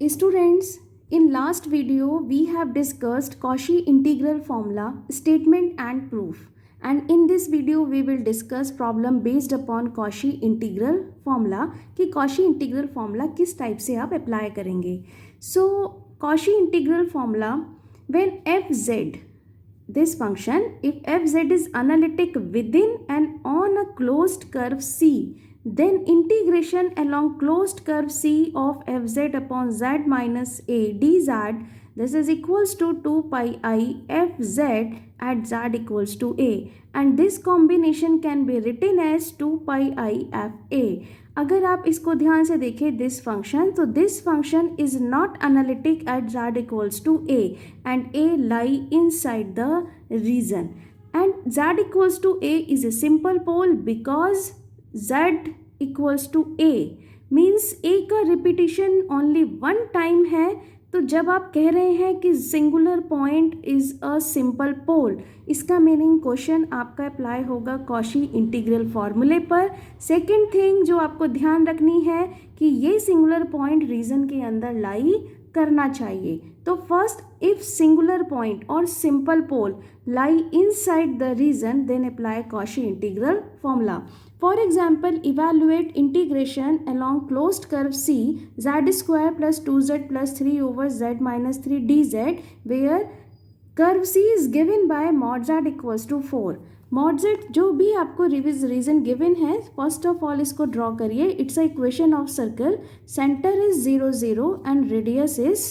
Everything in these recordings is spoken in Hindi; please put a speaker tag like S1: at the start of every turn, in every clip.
S1: Students, in last video we have discussed Cauchy integral formula, statement and proof. And in this video we will discuss problem based upon Cauchy integral formula कि Cauchy integral formula किस टाइप से आप अप्लाई करेंगे. So Cauchy integral formula, when fz, this function, if fz is analytic within and on a closed curve C, then integration along closed curve C of fz upon z minus a dz, this is equals to 2 pi I fz at z equals to a, and this combination can be written as 2 pi I f a. अगर आप इसको ध्यान से देखें दिस फंक्शन, तो this function is not analytic at z equals to a and a lie inside the region, and z equals to a is a simple pole because z equals to a means a का रिपीटिशन ओनली वन टाइम है. तो जब आप कह रहे हैं कि singular point is a simple pole, इसका मीनिंग क्वेश्चन आपका अप्लाई होगा कॉशी इंटीग्रल फॉर्मूले पर. सेकंड थिंग जो आपको ध्यान रखनी है कि ये सिंगुलर पॉइंट रीजन के अंदर लाई करना चाहिए. तो फर्स्ट, इफ सिंगुलर पॉइंट और simple pole lie inside the region, then apply Cauchy integral formula. For example, evaluate integration along closed curve C, z square plus 2z plus 3 over z minus 3 dz, where curve C is given by mod z equals to 4. mod z जो भी आपको रीजन गिवन है, फर्स्ट ऑफ ऑल इसको ड्रॉ करिए. It's a equation of circle, centre is 0 0 and radius is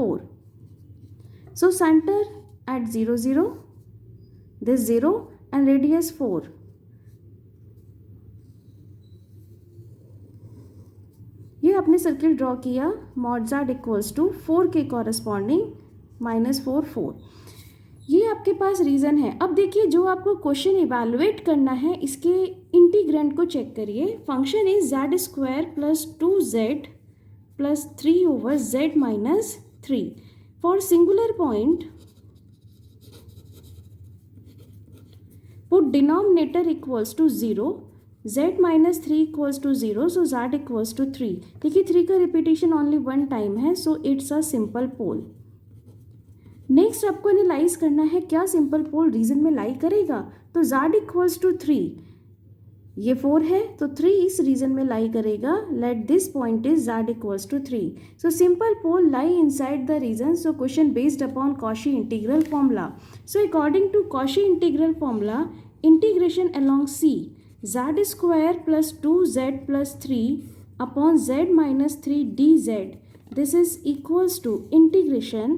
S1: 4. So center at 0 0, this 0 and radius 4. ये आपने सर्किल ड्रॉ किया मॉड z इक्वल्स टू 4 के कॉरस्पॉन्डिंग -4 4. ये आपके पास रीज़न है. अब देखिए जो आपको क्वेश्चन इवैल्यूएट करना है, इसके इंटीग्रेंड को चेक करिए. Function is z square plus 2z plus 3 over z minus 3. For singular point put denominator equals to 0, z minus 3 equals to 0, so z equals to 3. देखिए 3 का रिपीटिशन ओनली वन टाइम है, so it's a simple pole. Next आपको एनालाइज करना है क्या सिंपल पोल रीजन में लाई करेगा. तो z इक्वल्स टू 3, ये 4 है तो 3 इस रीजन में लाई करेगा. Let this point is z equals to 3. So simple pole lie inside the region. So question based upon Cauchy integral formula. So according to Cauchy integral formula, integration along C, z square plus 2z plus 3 upon z minus 3 dz, this is equals to integration,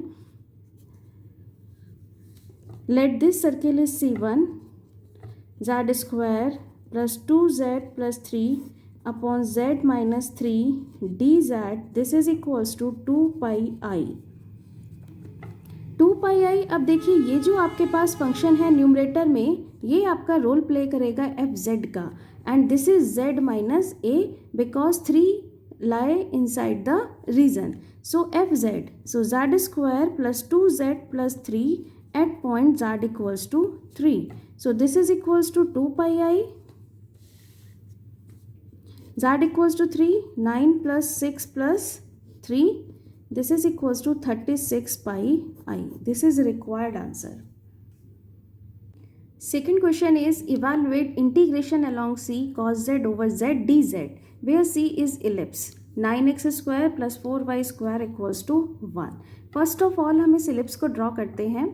S1: let this circle is C1, z square plus 2z plus 3 upon z minus 3 dz, this is equals to 2 pi I. 2 pi I. अब देखिए ये जो आपके पास फंक्शन है न्यूमरेटर में, ये आपका रोल प्ले करेगा एफ जेड का, and this is Z minus A because 3 lie inside the region. So F Z, so Z square plus 2z plus 3 at point Z equals to 3. So this is equals to 2 pi I. Z equals to 3, 9 plus 6 plus 3, this is equals to 36 pi I. This is required answer. Second question is evaluate integration along C cos z over z dz, where C is ellipse. 9x square plus 4y square equals to 1. First of all हम इस ellipse को ड्रॉ करते हैं.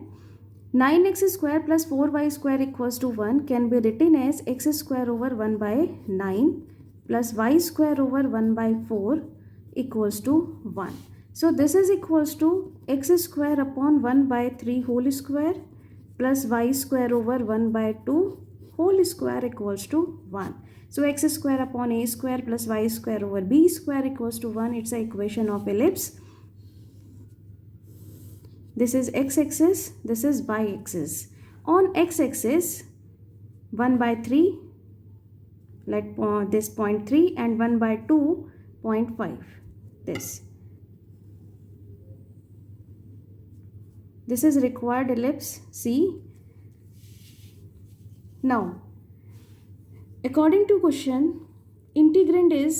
S1: 9x square plus 4y square equals to 1 can be written as x square over 1 by 9 plus y square over 1 by 4 equals to 1. So this is equals to x square upon 1 by 3 whole square plus y square over 1 by 2 whole square equals to 1. So x square upon a square plus y square over b square equals to 1. It's a equation of ellipse. This is x-axis, this is y-axis. On x-axis 1 by 3, let this 0.3 and 1 by 2 0.5. This is required ellipse C. Now, according to question, integrand is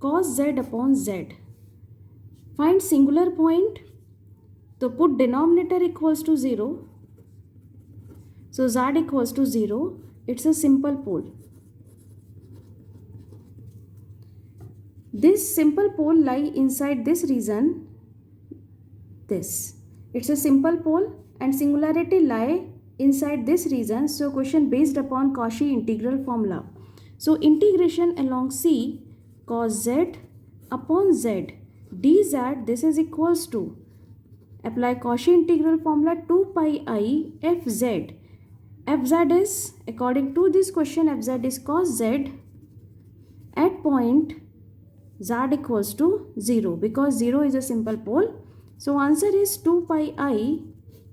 S1: cos z upon z. Find singular point. तो put denominator equals to 0. So z equals to 0. It's a simple pole. This simple pole lie inside this region. This. It's a simple pole and singularity lie inside this region. So question based upon Cauchy integral formula. So integration along C cos z upon z dz, this is equals to, apply Cauchy integral formula, 2 pi I fz. Fz is, according to this question, fz is cos z at point z equals to 0, because 0 is a simple pole. So answer is 2 pi I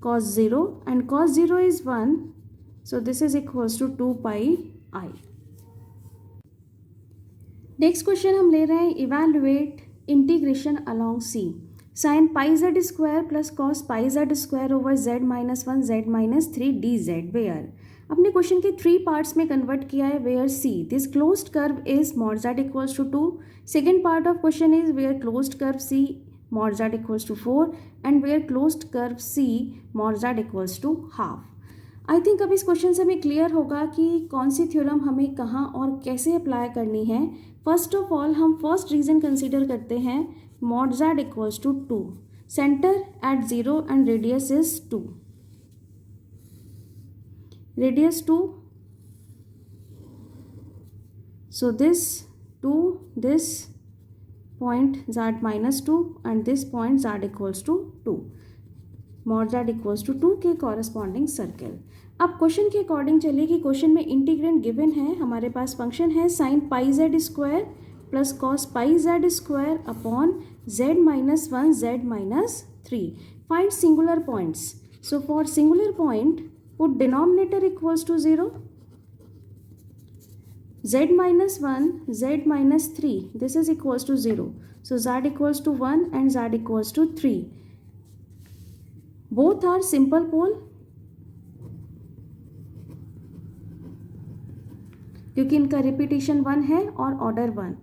S1: cos 0, and cos 0 is 1. So this is equals to 2 pi I. Next question हम ले रहे हैं, evaluate integration along C, sine pi Z square plus cos pi Z square over Z minus 1 Z minus 3 D Z, where, अपने क्वेश्चन के 3 पार्ट्स में कन्वर्ट किया है. Where C, this closed curve is mod Z equals to 2. Second part of question is where closed curve C mod Z equals to 4 and where closed curve C mod Z equals to half. I think अब इस क्वेश्चन से हमें क्लियर होगा कि कौन सी थ्योरम हमें कहाँ और कैसे अप्लाई करनी है. फर्स्ट ऑफ ऑल हम फर्स्ट रीजन कंसीडर करते हैं, mod Z equals to 2, centre at 0 and radius is 2, radius 2. So this 2, this point z minus 2 and this point z equals to 2, mod z equals to 2 के कॉरस्पॉन्डिंग सर्कल. अब क्वेश्चन के अकॉर्डिंग चलिए कि क्वेश्चन में इंटीग्रेंड गिवन है, हमारे पास फंक्शन है sine pi Z square plus cos pi Z square upon Z minus 1 Z minus 3. Find singular points. So for singular point put denominator equals to 0, z minus 1 z minus 3, this is equals to 0, so z equals to 1 and z equals to 3. Both are simple pole क्योंकि इनका रिपीटेशन 1 है और ऑर्डर 1.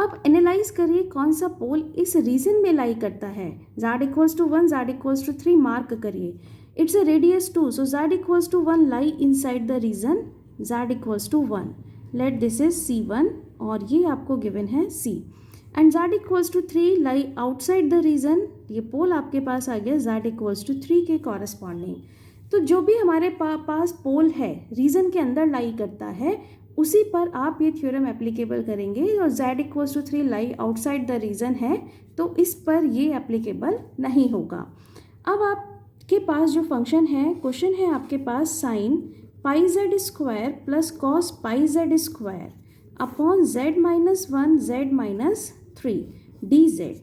S1: अब एनालाइज करिए कौन सा पोल इस रीजन में लाई करता है. z equals to 1 z equals to 3 mark करिए. It's a radius 2, so z equals to 1 lie inside the region, z equals to 1. Let this is C1 और ये आपको गिवन है C. And z equals to 3 lie outside the region, ये पोल आपके पास आ गया z इक्वल्स टू 3 के कॉरस्पॉन्डिंग. तो जो भी हमारे पास पोल है रीजन के अंदर लाई करता है उसी पर आप ये थ्योरम एप्लीकेबल करेंगे. और z equals to 3 lie outside the region है तो इस पर ये एप्लीकेबल नहीं होगा. अब आपके पास जो फंक्शन है, क्वेश्चन है आपके पास sine pi Z square plus cos pi Z square upon Z minus 1 Z minus 3 D Z.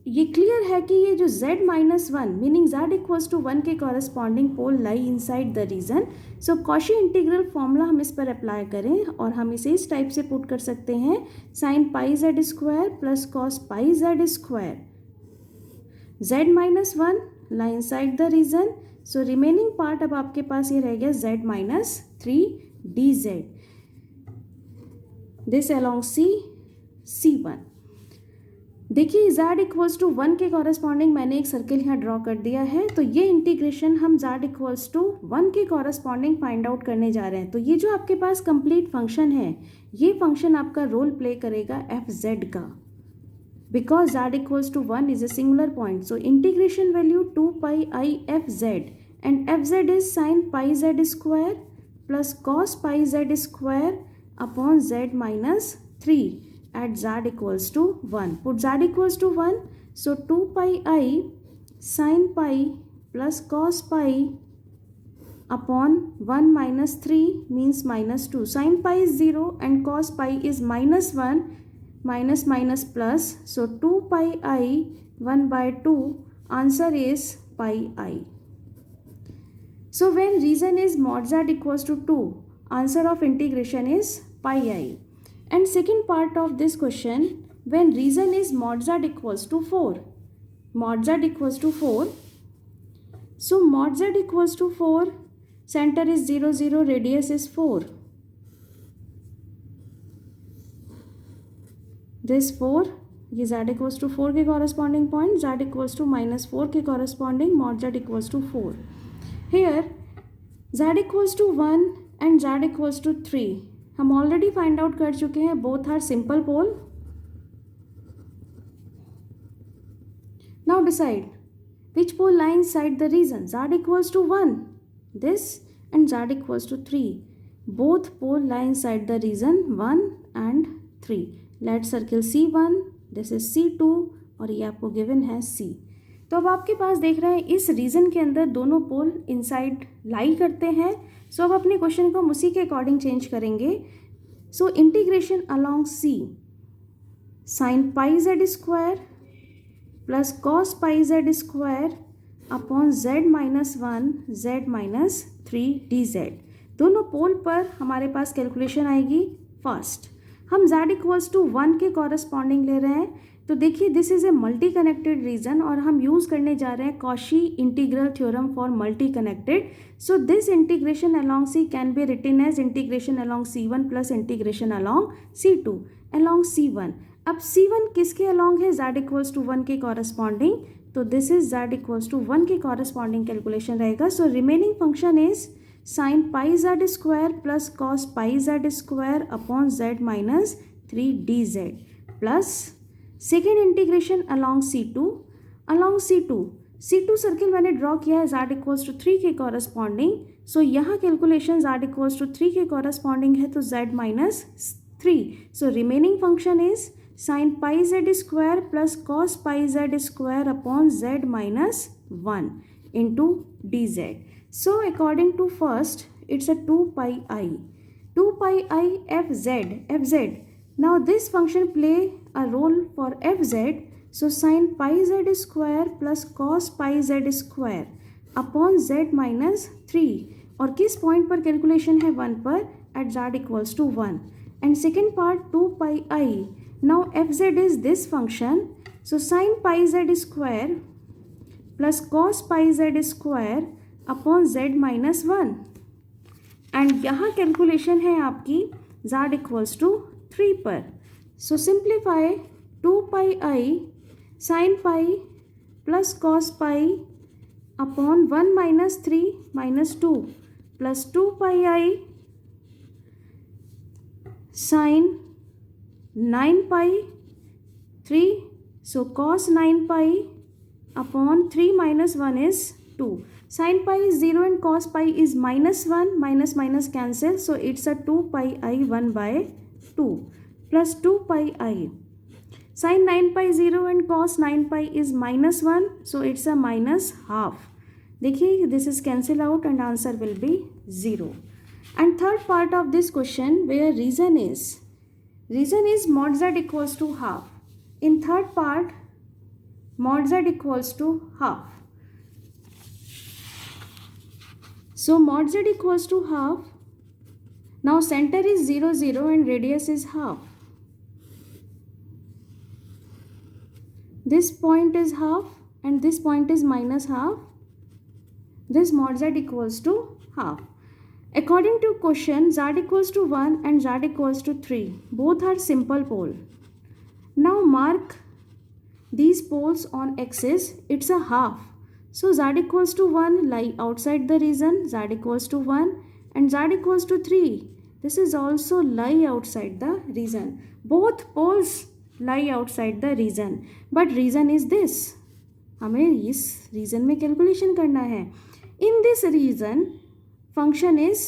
S1: ये क्लियर है कि ये जो z minus 1 meaning z equals to 1 के corresponding pole lie inside the region. So Cauchy integral formula हम इस पर अप्लाई करें और हम इसे इस टाइप से पुट कर सकते हैं, sine pi Z square plus cos pi Z square z minus 1 lie inside the region. So remaining part अब आपके पास ये रह गया z minus 3 D Z, this along C1. देखिए z इक्वल्स टू 1 के कॉरस्पॉन्डिंग मैंने एक सर्किल यहाँ ड्रॉ कर दिया है. तो ये इंटीग्रेशन हम z इक्वल्स टू 1 के कॉरस्पॉन्डिंग फाइंड आउट करने जा रहे हैं. तो ये जो आपके पास कंप्लीट फंक्शन है, ये फंक्शन आपका रोल प्ले करेगा fz का, because z equals to 1 is a singular point. So integration value 2 pi I fz and fz is sin pi z square plus cos pi z square upon z minus 3 at z equals to 1. Put z equals to 1. So 2 pi I sin pi plus cos pi upon 1 minus 3 means minus 2. Sin pi is 0 and cos pi is minus 1. Minus minus plus, so 2 pi I 1 by 2, answer is pi I. So when reason is mod z equals to 2, answer of integration is pi I. And second part of this question, when reason is mod z equals to 4, mod z equals to 4, so mod z equals to 4, center is 0 0, radius is 4. This 4, ये z इक्वल्स टू 4 के corresponding point, z equals to -4 के corresponding mod z equals to 4. Here z equals to 1 and z equals to 3 हम ऑलरेडी फाइंड आउट कर चुके हैं. Both are simple pole. Now decide which pole lie inside the region. Z equals to 1, this, and Z equals to 3. Both pole lie inside the region 1 and 3. Let's circle C1, this is C2 और ये आपको गिवन है C. तो अब आपके पास देख रहे हैं इस रीजन के अंदर दोनों पोल इनसाइड लाई करते हैं. सो अब अपने क्वेश्चन को हम उसी के अकॉर्डिंग चेंज करेंगे. So integration along C, sine pi Z square plus cos pi Z square upon Z minus 1 Z minus 3 D Z. दोनों पोल पर हमारे पास कैलकुलेशन आएगी. फर्स्ट हम z इक्वल्स टू 1 के कॉरस्पॉन्डिंग ले रहे हैं. तो देखिए this is a multi connected region और हम यूज़ करने जा रहे हैं Cauchy integral theorem for multi connected. So this integration along C can be written as integration along C1 plus integration along C2 along C1. अब C1 किसके अलॉन्ग है? z इक्वल्स टू 1 के कॉरस्पॉन्डिंग. तो this is z equals to 1 के कॉरस्पॉन्डिंग कैलकुलेशन रहेगा. So remaining function is sine pi Z square plus cos pi Z square upon Z minus 3 D Z plus second integration along C2. Along C2 circle मैंने ड्रॉ किया है z इक्वल्स टू 3 के कॉरस्पॉन्डिंग. सो यहाँ कैलकुलेशन z इक्वल्स टू 3 के कॉरस्पॉन्डिंग है तो z minus 3. So remaining function is sin pi z square plus cos pi z square upon z minus 1 into dz. So according to first, it's a 2 pi I. 2 pi I fz. Now this function play a role for fz. So sin pi z square plus cos pi z square upon z minus 3. और किस पॉइंट पर कैलकुलेशन है? 1 पर at z equals to 1. And second part 2 pi I. Now fz is this function. So sin pi z square plus cos pi z square upon z minus 1. And यहाँ कैलकुलेशन है आपकी z equals to 3 पर. So simplify 2 pi I sin pi plus cos pi upon 1 minus 3 minus 2 plus 2 pi I sin 9 pi 3. So cos 9 pi upon 3 minus 1 is 2. Sin pi is 0 and cos pi is minus 1. Minus minus cancel. So it's a 2 pi I 1 by 2 plus 2 pi I. Sin 9 pi 0 and cos 9 pi is minus 1. So it's a minus half. देखिए this is cancel out and answer will be 0. And third part of this question where reason is mod z equals to half. In third part mod z equals to half. So mod z equals to half. Now center is 0 0 and radius is half. This point is half and this point is minus half. This mod z equals to half. According to question, z equals to 1 and z equals to 3. Both are simple pole. Now mark these poles on axis. It's a half. So z equals to 1 lie outside the region. Z equals to 1 and z equals to 3. This is also lie outside the region. Both poles lie outside the region. But region is this. हमें इस region में calculation करना है. In this region, function is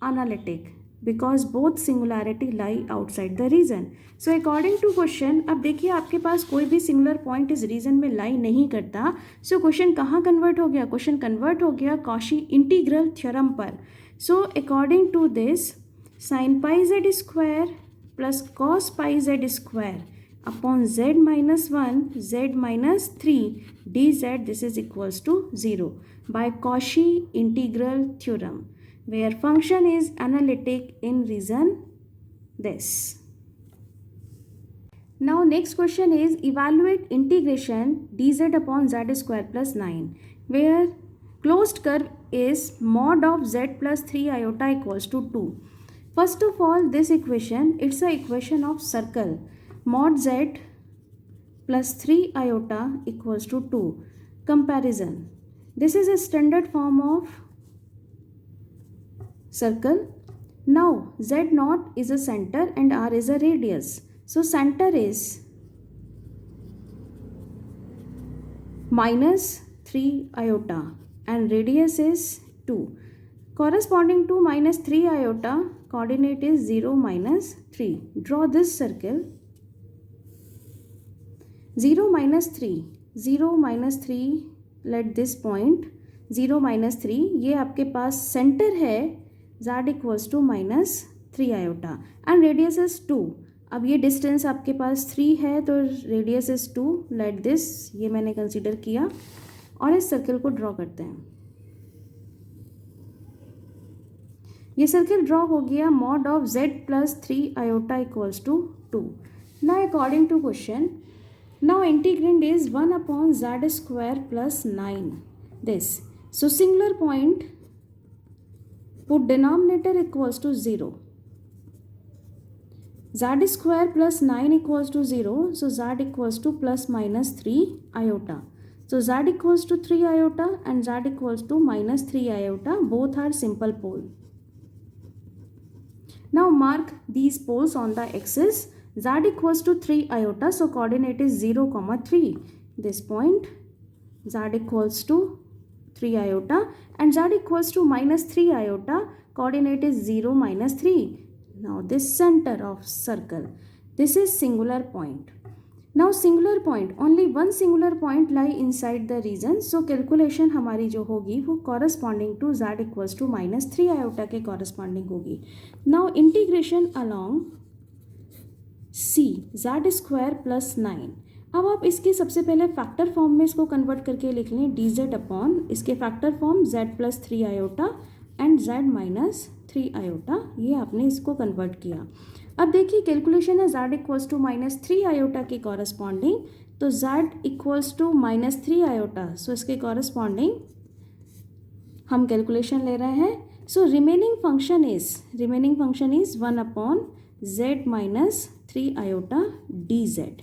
S1: analytic because both singularity lie outside the region. So according to question, अब देखिए आपके पास कोई भी singular point इस region में lie नहीं करता. So question कहाँ convert हो गया? Question convert हो गया Cauchy integral theorem पर. So according to this, sin pi z square plus cos pi z square upon z minus 1 z minus 3 dz, this is equals to 0 by Cauchy integral theorem where function is analytic in region this. Now next question is evaluate integration dz upon z square plus 9 where closed curve is mod of z plus 3 iota equals to 2. First of all, this equation, it's a equation of circle. Mod z plus 3 iota equals to 2. Comparison. This is a standard form of circle. Now z naught is a center and r is a radius. So center is minus 3 iota and radius is 2. Corresponding to minus 3 iota, coordinate is 0 minus 3. Draw this circle. 0 minus 3, 0 minus 3, let this point 0 minus 3, ये आपके पास सेंटर है, z equals to minus 3 iota and radius is 2. अब ये डिस्टेंस आपके पास 3 है तो रेडियस इज 2. लेट दिस, ये मैंने कंसीडर किया और इस सर्कल को ड्रॉ करते हैं. ये सर्कल ड्रॉ हो गया. Mod of z plus 3 iota equals to 2. Now according to question, now integrand is 1 upon z square plus 9 this. So singular point, put denominator equals to 0. Z square plus 9 equals to 0. So z equals to plus minus 3 iota. So z equals to 3 iota and z equals to minus 3 iota. Both are simple pole. Now mark these poles on the axis. Z equals to 3 iota, so coordinate is 0, 3. This point Z equals to 3 iota and Z equals to minus 3 iota, coordinate is 0, minus 3. Now this center of circle, this is singular point. Now singular point, only one singular point lie inside the region, so calculation हमारी जो होगी वो corresponding to Z equals to minus 3 iota के corresponding होगी. Now integration along c z square plus 9. अब आप इसके सबसे पहले फैक्टर फॉर्म में इसको कन्वर्ट करके लिख लें. डी जेड अपॉन इसके factor form z plus 3 iota and z minus 3 iota. ये आपने इसको कन्वर्ट किया. अब देखिए कैलकुलेशन है z equals to minus 3 iota के कॉरस्पॉन्डिंग, तो z equals to minus 3 iota, so इसके कॉरस्पॉन्डिंग हम कैलकुलेशन ले रहे हैं. So remaining function is 1 upon z minus 3 iota D Z.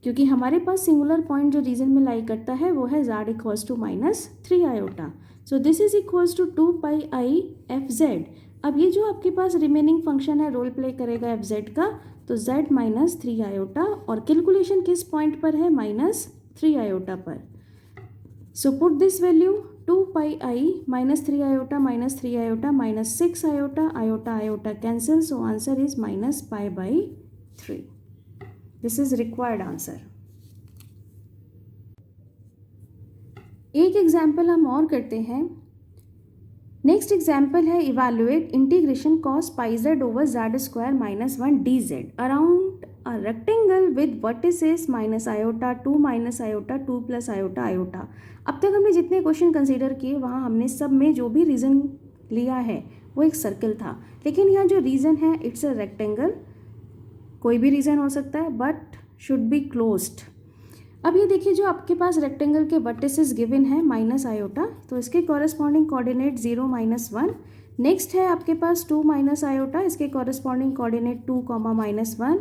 S1: क्योंकि हमारे पास सिंगुलर पॉइंट जो रीजन में लाई करता है वो है z equals to minus 3 iota. So this is equals to 2 pi I F Z. अब ये जो आपके पास रिमेनिंग फंक्शन है रोल प्ले करेगा एफ जेड का, तो z माइनस 3 आयोटा और कैलकुलेशन किस पॉइंट पर है, माइनस 3 आयोटा पर. So put this value 2 pi I minus 3 iota minus 3 iota minus 6 iota, iota iota cancel, so answer is minus pi by 3. This is required answer. एक एग्जाम्पल हम और करते हैं. नेक्स्ट एग्जाम्पल है evaluate integration cos pi Z over Z square minus 1 D Z around a rectangle with vertices minus iota 2 minus iota 2 plus iota iota. अब तक हमने जितने क्वेश्चन कंसीडर किए वहाँ हमने सब में जो भी रीजन लिया है वो एक सर्कल था, लेकिन यहाँ जो रीजन है इट्स अ रेक्टेंगल. कोई भी रीजन हो सकता है बट शुड बी क्लोज्ड. अब ये देखिए जो आपके पास रेक्टेंगल के वर्टिसेस गिवन है माइनस आयोटा, तो इसके कॉरस्पॉन्डिंग कोऑर्डिनेट 0 माइनस 1. नेक्स्ट है आपके पास 2 माइनस आयोटा, इसके corresponding coordinate 2 comma minus 1.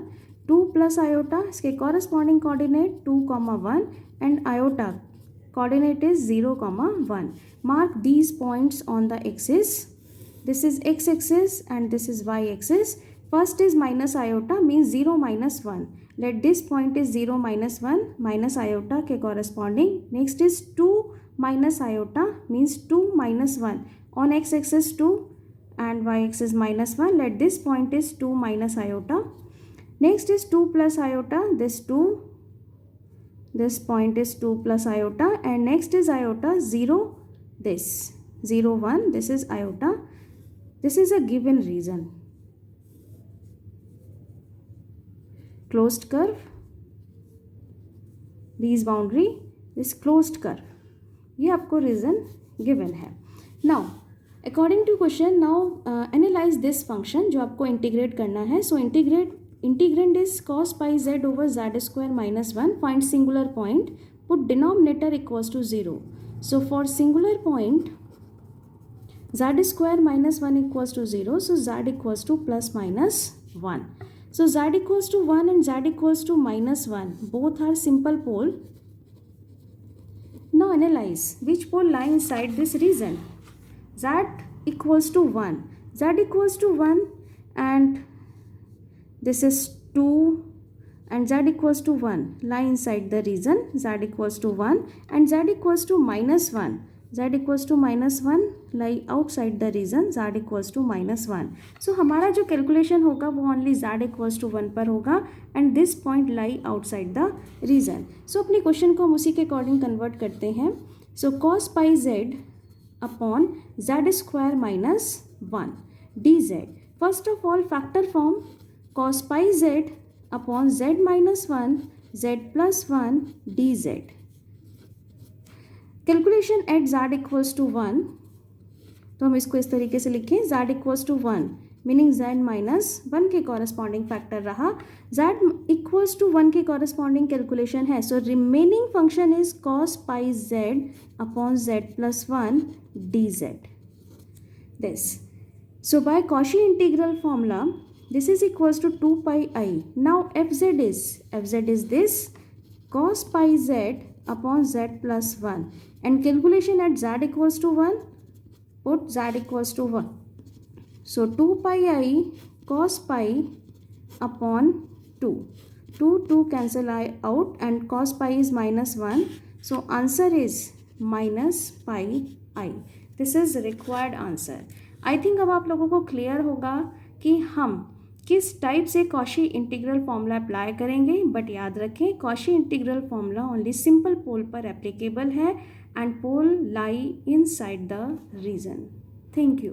S1: 2 plus iota, इसके corresponding coordinate 2 comma 1 and iota coordinate is 0 comma 1. Mark these points on the axis. This is x axis and this is y axis. First is minus iota means 0 minus 1. Let this point is 0 minus 1 minus iota के corresponding. Next is 2 minus iota means 2 minus 1. On x axis 2 and y axis minus 1. Let this point is 2 minus iota. Next is 2 plus iota. This point is 2 plus iota and next is iota 0, this 0 1, this is iota. This is a given region. Closed curve, this boundary, this closed curve, ये आपको रीजन गिवन है. Now according to question, now analyze this function जो आपको इंटीग्रेट करना है. सो integrand is cos pi z over z square minus 1. Find singular point. Put denominator equals to 0. So for singular point, z square minus 1 equals to 0. So z equals to plus minus 1. So z equals to 1 and z equals to minus 1. Both are simple pole. Now analyze which pole lie inside this region. Z equals to 1. Z equals to 1 and this is 2 and z equals to 1 lie inside the region z equals to 1 and z equals to minus 1. Z equals to minus 1 lie outside the region z equals to minus 1. So हमारा जो कैलकुलेशन होगा वो ओनली z equals to 1 पर होगा and this point lie outside the region. So अपने क्वेश्चन को हम उसी के अकॉर्डिंग कन्वर्ट करते हैं. So cos pi z upon z square minus 1 dz. First of all factor form cos pi z upon z minus 1 z plus 1 dz. Calculation at z equals to 1, तो हम इसको इस तरीके से लिखें z equals to 1 meaning z minus 1 के कॉरस्पॉन्डिंग फैक्टर रहा. z इक्वल्स टू 1 के कॉरस्पॉन्डिंग कैलकुलेशन है. So remaining function is cos pi z upon z plus 1 dz. This. So by Cauchy integral formula, this is equals to 2 pi I. Now fz is this cos pi z upon z plus 1 and calculation at z equals to 1, put z equals to 1. So 2 pi I cos pi upon 2. 2 cancel I out and cos pi is minus 1. So answer is minus pi I. This is required answer. I think अब आप लोगों को क्लियर होगा कि हम किस टाइप से कॉशी इंटीग्रल फॉर्मूला अप्लाई करेंगे. बट याद रखें Cauchy integral formula only simple pole पर एप्लीकेबल है and pole lie inside the region. Thank you.